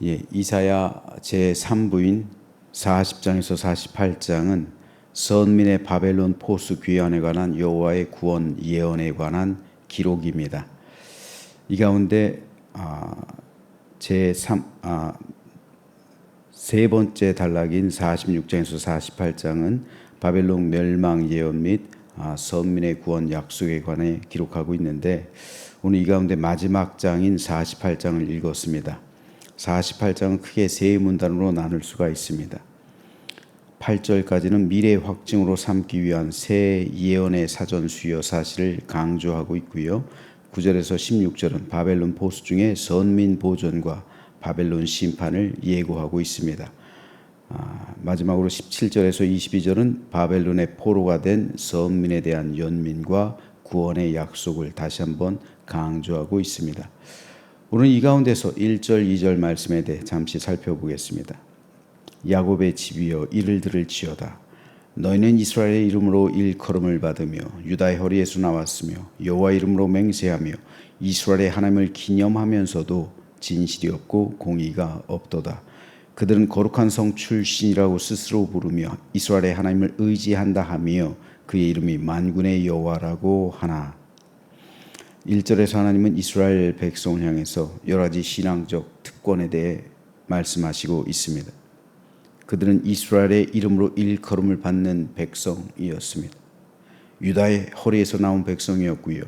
이사야 제3부인 40장에서 48장은 선민의 바벨론 포수 귀환에 관한 여호와의 구원 예언에 관한 기록입니다. 이 가운데 세 번째 단락인 46장에서 48장은 바벨론 멸망 예언 및 선민의 구원 약속에 관해 기록하고 있는데, 오늘 이 가운데 마지막 장인 48장을 읽었습니다. 48장은 크게 세 문단으로 나눌 수가 있습니다. 8절까지는 미래 확증으로 삼기 위한 새 예언의 사전 수요 사실을 강조하고 있고요. 9절에서 16절은 바벨론 포수 중에 선민 보존과 바벨론 심판을 예고하고 있습니다. 마지막으로 17절에서 22절은 바벨론의 포로가 된 선민에 대한 연민과 구원의 약속을 다시 한번 강조하고 있습니다. 오늘 이 가운데서 1절, 2절 말씀에 대해 잠시 살펴보겠습니다. 야곱의 집이여 이를 들을지어다. 너희는 이스라엘의 이름으로 일컬음을 받으며 유다의 허리에서 나왔으며 여호와 이름으로 맹세하며 이스라엘의 하나님을 기념하면서도 진실이 없고 공의가 없도다. 그들은 거룩한 성 출신이라고 스스로 부르며 이스라엘의 하나님을 의지한다 하며 그의 이름이 만군의 여호와라고 하나. 1절에서 하나님은 이스라엘 백성을 향해서 여러 가지 신앙적 특권에 대해 말씀하시고 있습니다. 그들은 이스라엘의 이름으로 일컬음을 받는 백성이었습니다. 유다의 허리에서 나온 백성이었고요.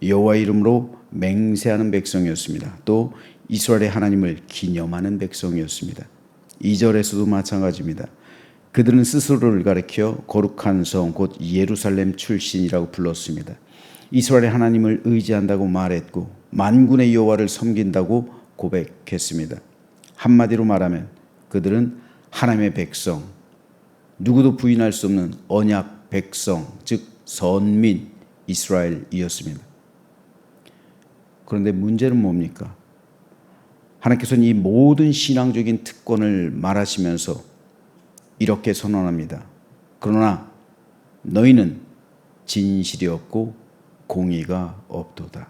여호와 이름으로 맹세하는 백성이었습니다. 또 이스라엘의 하나님을 기념하는 백성이었습니다. 2절에서도 마찬가지입니다. 그들은 스스로를 가리켜 거룩한 성 곧 예루살렘 출신이라고 불렀습니다. 이스라엘의 하나님을 의지한다고 말했고 만군의 여호와를 섬긴다고 고백했습니다. 한마디로 말하면 그들은 하나님의 백성, 누구도 부인할 수 없는 언약 백성, 즉 선민 이스라엘이었습니다. 그런데 문제는 뭡니까? 하나님께서는 이 모든 신앙적인 특권을 말하시면서 이렇게 선언합니다. 그러나 너희는 진실이 없고 공의가 없도다.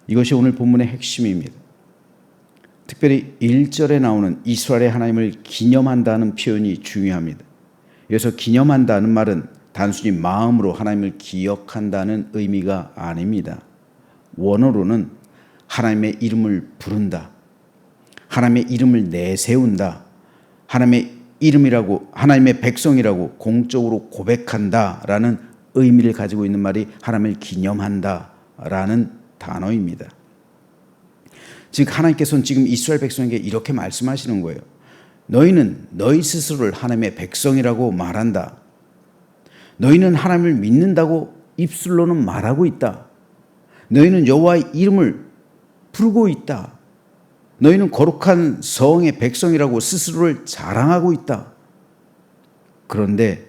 이것이 오늘 본문의 핵심입니다. 특별히 1절에 나오는 이스라엘의 하나님을 기념한다는 표현이 중요합니다. 여기서 기념한다는 말은 단순히 마음으로 하나님을 기억한다는 의미가 아닙니다. 원어로는 하나님의 이름을 부른다, 하나님의 이름을 내세운다, 하나님의 이름이라고, 하나님의 백성이라고 공적으로 고백한다라는 의미를 가지고 있는 말이 하나님을 기념한다라는 단어입니다. 즉 하나님께서는 지금 이스라엘 백성에게 이렇게 말씀하시는 거예요. 너희는 너희 스스로를 하나님의 백성이라고 말한다. 너희는 하나님을 믿는다고 입술로는 말하고 있다. 너희는 여호와의 이름을 부르고 있다. 너희는 거룩한 성의 백성이라고 스스로를 자랑하고 있다. 그런데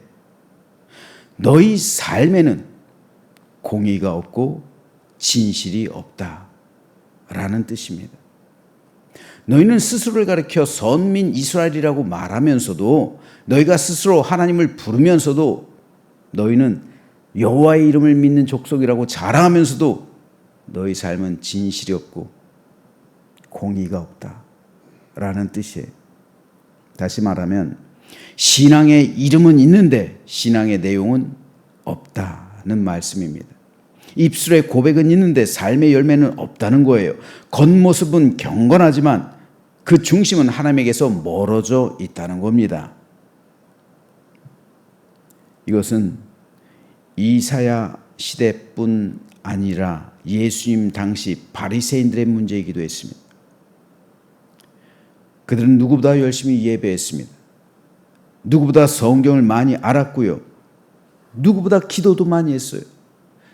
너희 삶에는 공의가 없고 진실이 없다라는 뜻입니다. 너희는 스스로를 가리켜 선민 이스라엘이라고 말하면서도, 너희가 스스로 하나님을 부르면서도, 너희는 여호와의 이름을 믿는 족속이라고 자랑하면서도 너희 삶은 진실이 없고 공의가 없다라는 뜻이에요. 다시 말하면 신앙의 이름은 있는데 신앙의 내용은 없다는 말씀입니다. 입술의 고백은 있는데 삶의 열매는 없다는 거예요. 겉모습은 경건하지만 그 중심은 하나님에게서 멀어져 있다는 겁니다. 이것은 이사야 시대뿐 아니라 예수님 당시 바리새인들의 문제이기도 했습니다. 그들은 누구보다 열심히 예배했습니다. 누구보다 성경을 많이 알았고요. 누구보다 기도도 많이 했어요.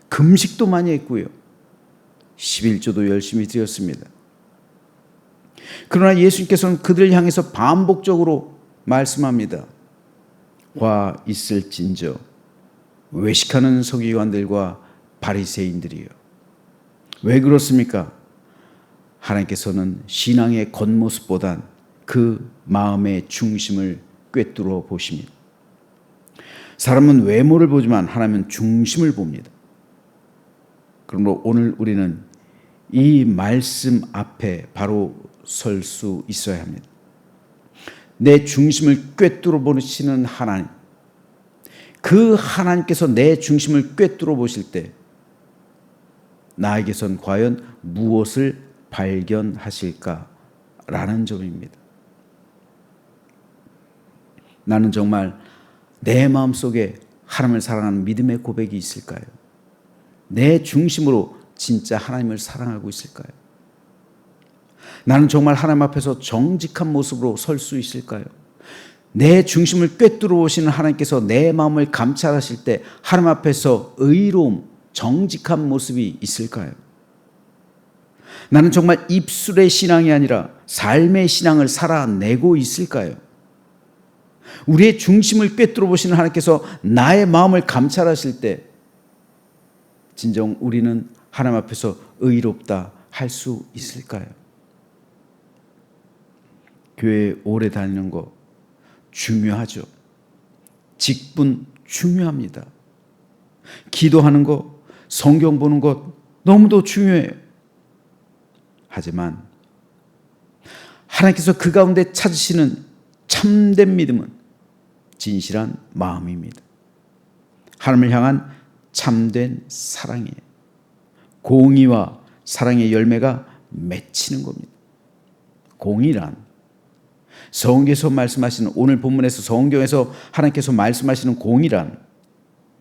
금식도 많이 했고요. 11조도 열심히 드렸습니다. 그러나 예수님께서는 그들을 향해서 반복적으로 말씀합니다. 화 있을진저 외식하는 서기관들과 바리새인들이요. 왜 그렇습니까? 하나님께서는 신앙의 겉모습보단 그 마음의 중심을 꿰뚫어 보십니다. 사람은 외모를 보지만 하나님은 중심을 봅니다. 그러므로 오늘 우리는 이 말씀 앞에 바로 설 수 있어야 합니다. 내 중심을 꿰뚫어 보시는 하나님, 그 하나님께서 내 중심을 꿰뚫어 보실 때 나에게선 과연 무엇을 발견하실까라는 점입니다. 나는 정말 내 마음속에 하나님을 사랑하는 믿음의 고백이 있을까요? 내 중심으로 진짜 하나님을 사랑하고 있을까요? 나는 정말 하나님 앞에서 정직한 모습으로 설 수 있을까요? 내 중심을 꿰뚫어 오시는 하나님께서 내 마음을 감찰하실 때 하나님 앞에서 의로움, 정직한 모습이 있을까요? 나는 정말 입술의 신앙이 아니라 삶의 신앙을 살아내고 있을까요? 우리의 중심을 꿰뚫어 보시는 하나님께서 나의 마음을 감찰하실 때 진정 우리는 하나님 앞에서 의롭다 할 수 있을까요? 교회 오래 다니는 거 중요하죠. 직분 중요합니다. 기도하는 거, 성경 보는 것 너무도 중요해요. 하지만 하나님께서 그 가운데 찾으시는 참된 믿음은 진실한 마음입니다. 하나님을 향한 참된 사랑이에요. 공의와 사랑의 열매가 맺히는 겁니다. 공의란 성경에서 말씀하시는, 오늘 본문에서 성경에서 하나님께서 말씀하시는 공의란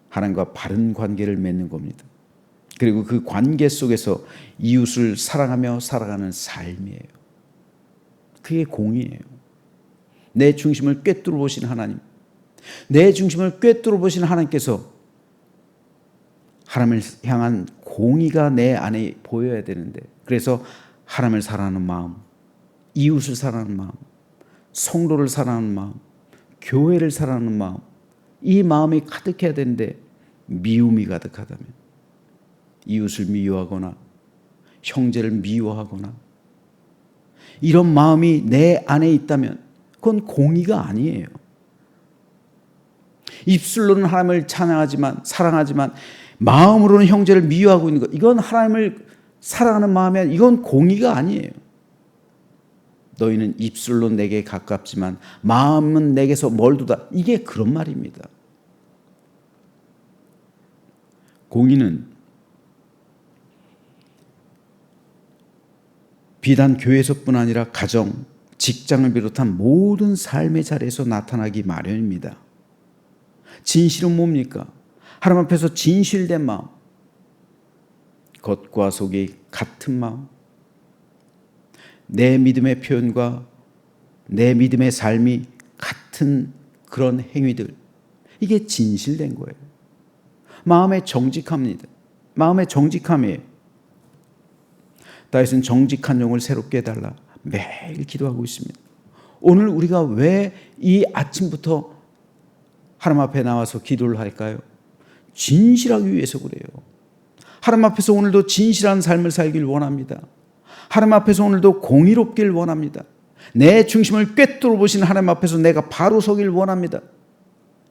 하나님과 바른 관계를 맺는 겁니다. 그리고 그 관계 속에서 이웃을 사랑하며 살아가는 삶이에요. 그게 공의예요. 내 중심을 꿰뚫어 보신 하나님, 내 중심을 꿰뚫어 보신 하나님께서 하나님을 향한 공의가 내 안에 보여야 되는데, 그래서 하나님을 사랑하는 마음, 이웃을 사랑하는 마음, 성도를 사랑하는 마음, 교회를 사랑하는 마음, 이 마음이 가득해야 되는데 미움이 가득하다면, 이웃을 미워하거나 형제를 미워하거나 이런 마음이 내 안에 있다면 그건 공의가 아니에요. 입술로는 하나님을 찬양하지만, 사랑하지만 마음으로는 형제를 미워하고 있는 것, 이건 하나님을 사랑하는 마음이, 이건 공의가 아니에요. 너희는 입술로 내게 가깝지만 마음은 내게서 멀도다, 이게 그런 말입니다. 공의는 비단 교회에서뿐 아니라 가정, 직장을 비롯한 모든 삶의 자리에서 나타나기 마련입니다. 진실은 뭡니까? 하나님 앞에서 진실된 마음, 겉과 속이 같은 마음, 내 믿음의 표현과 내 믿음의 삶이 같은 그런 행위들, 이게 진실된 거예요. 마음의 정직함입니다. 마음의 정직함이에요. 다윗은 정직한 영을 새롭게 해달라 매일 기도하고 있습니다. 오늘 우리가 왜 이 아침부터 하나님 앞에 나와서 기도를 할까요? 진실하기 위해서 그래요. 하나님 앞에서 오늘도 진실한 삶을 살길 원합니다. 하나님 앞에서 오늘도 공의롭길 원합니다. 내 중심을 꿰뚫어 보신 하나님 앞에서 내가 바로 서길 원합니다.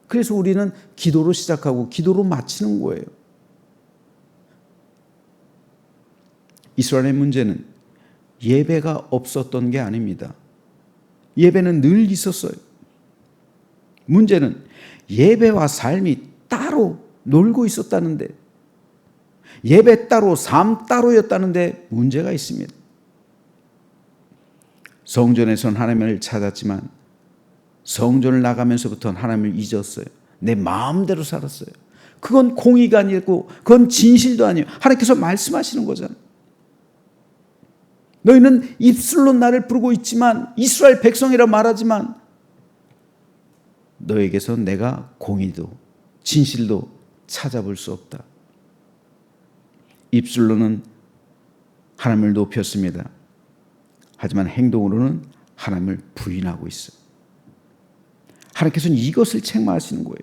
그래서 우리는 기도로 시작하고 기도로 마치는 거예요. 이스라엘의 문제는 예배가 없었던 게 아닙니다. 예배는 늘 있었어요. 문제는 예배와 삶이 따로 놀고 있었다는데, 예배 따로 삶 따로였다는데 문제가 있습니다. 성전에선 하나님을 찾았지만 성전을 나가면서부터는 하나님을 잊었어요. 내 마음대로 살았어요. 그건 공의가 아니고 그건 진실도 아니에요. 하나님께서 말씀하시는 거잖아요. 너희는 입술로 나를 부르고 있지만, 이스라엘 백성이라 말하지만 너에게서 내가 공의도 진실도 찾아볼 수 없다. 입술로는 하나님을 높였습니다. 하지만 행동으로는 하나님을 부인하고 있어요. 하나님께서는 이것을 책망하시는 거예요.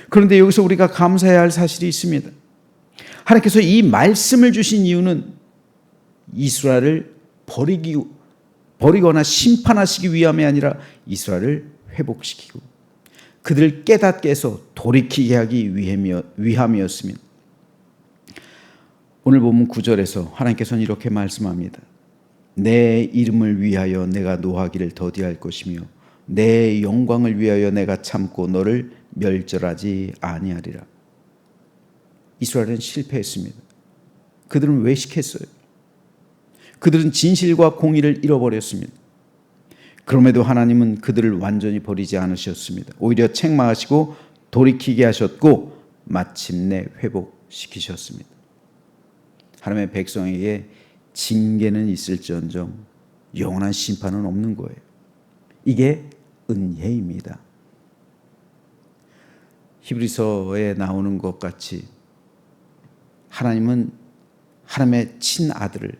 그런데 여기서 우리가 감사해야 할 사실이 있습니다. 하나님께서 이 말씀을 주신 이유는 이스라엘을 버리거나 심판하시기 위함이 아니라 이스라엘을 회복시키고 그들을 깨닫게 해서 돌이키게 하기 위함이었습니다. 오늘 본문 9절에서 하나님께서는 이렇게 말씀합니다. 내 이름을 위하여 내가 노하기를 더디할 것이며 내 영광을 위하여 내가 참고 너를 멸절하지 아니하리라. 이스라엘은 실패했습니다. 그들은 외식했어요. 그들은 진실과 공의를 잃어버렸습니다. 그럼에도 하나님은 그들을 완전히 버리지 않으셨습니다. 오히려 책망하시고 돌이키게 하셨고 마침내 회복시키셨습니다. 하나님의 백성에게 징계는 있을지언정 영원한 심판은 없는 거예요. 이게 은혜입니다. 히브리서에 나오는 것 같이 하나님은 하나님의 친아들을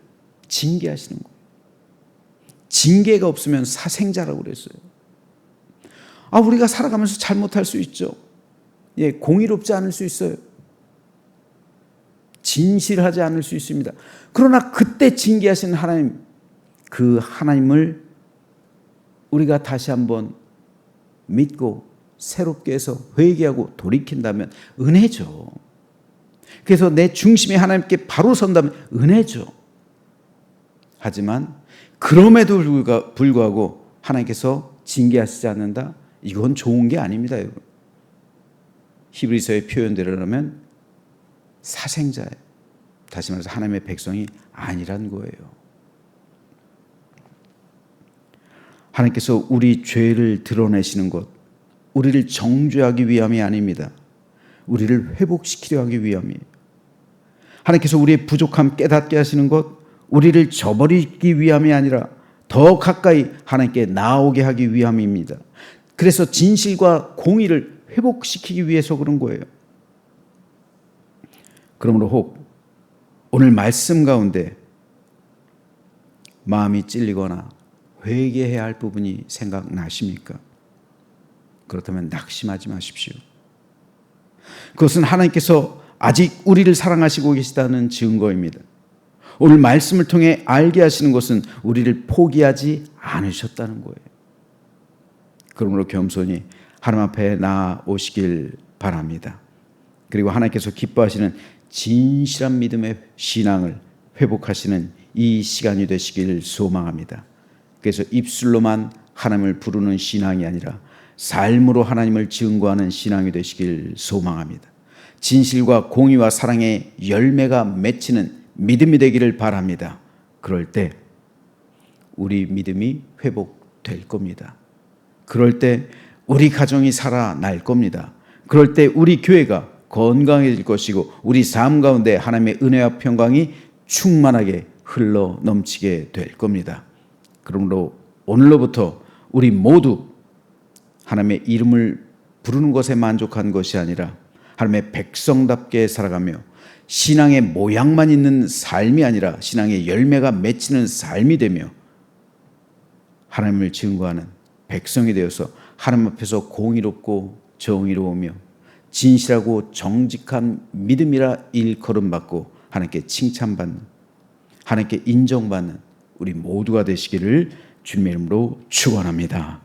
징계하시는 거예요. 징계가 없으면 사생자라고 그랬어요. 우리가 살아가면서 잘못할 수 있죠. 공의롭지 않을 수 있어요. 진실하지 않을 수 있습니다. 그러나 그때 징계하시는 하나님, 그 하나님을 우리가 다시 한번 믿고 새롭게 해서 회개하고 돌이킨다면 은혜죠. 그래서 내 중심이 하나님께 바로 선다면 은혜죠. 하지만 그럼에도 불구하고 하나님께서 징계하시지 않는다? 이건 좋은 게 아닙니다, 여러분. 히브리서의 표현대로라면 사생자예요. 다시 말해서 하나님의 백성이 아니란 거예요. 하나님께서 우리 죄를 드러내시는 것, 우리를 정죄하기 위함이 아닙니다. 우리를 회복시키려 하기 위함이에요. 하나님께서 우리의 부족함 깨닫게 하시는 것, 우리를 저버리기 위함이 아니라 더 가까이 하나님께 나아오게 하기 위함입니다. 그래서 진실과 공의를 회복시키기 위해서 그런 거예요. 그러므로 혹 오늘 말씀 가운데 마음이 찔리거나 회개해야 할 부분이 생각나십니까? 그렇다면 낙심하지 마십시오. 그것은 하나님께서 아직 우리를 사랑하시고 계시다는 증거입니다. 오늘 말씀을 통해 알게 하시는 것은 우리를 포기하지 않으셨다는 거예요. 그러므로 겸손히 하나님 앞에 나아오시길 바랍니다. 그리고 하나님께서 기뻐하시는 진실한 믿음의 신앙을 회복하시는 이 시간이 되시길 소망합니다. 그래서 입술로만 하나님을 부르는 신앙이 아니라 삶으로 하나님을 증거하는 신앙이 되시길 소망합니다. 진실과 공의와 사랑의 열매가 맺히는 믿음이 되기를 바랍니다. 그럴 때 우리 믿음이 회복될 겁니다. 그럴 때 우리 가정이 살아날 겁니다. 그럴 때 우리 교회가 건강해질 것이고 우리 삶 가운데 하나님의 은혜와 평강이 충만하게 흘러 넘치게 될 겁니다. 그러므로 오늘로부터 우리 모두 하나님의 이름을 부르는 것에 만족한 것이 아니라 하나님의 백성답게 살아가며 신앙의 모양만 있는 삶이 아니라 신앙의 열매가 맺히는 삶이 되며 하나님을 증거하는 백성이 되어서 하나님 앞에서 공의롭고 정의로우며 진실하고 정직한 믿음이라 일컬음받고 하나님께 칭찬받는, 하나님께 인정받는 우리 모두가 되시기를 주님의 이름으로 축원합니다.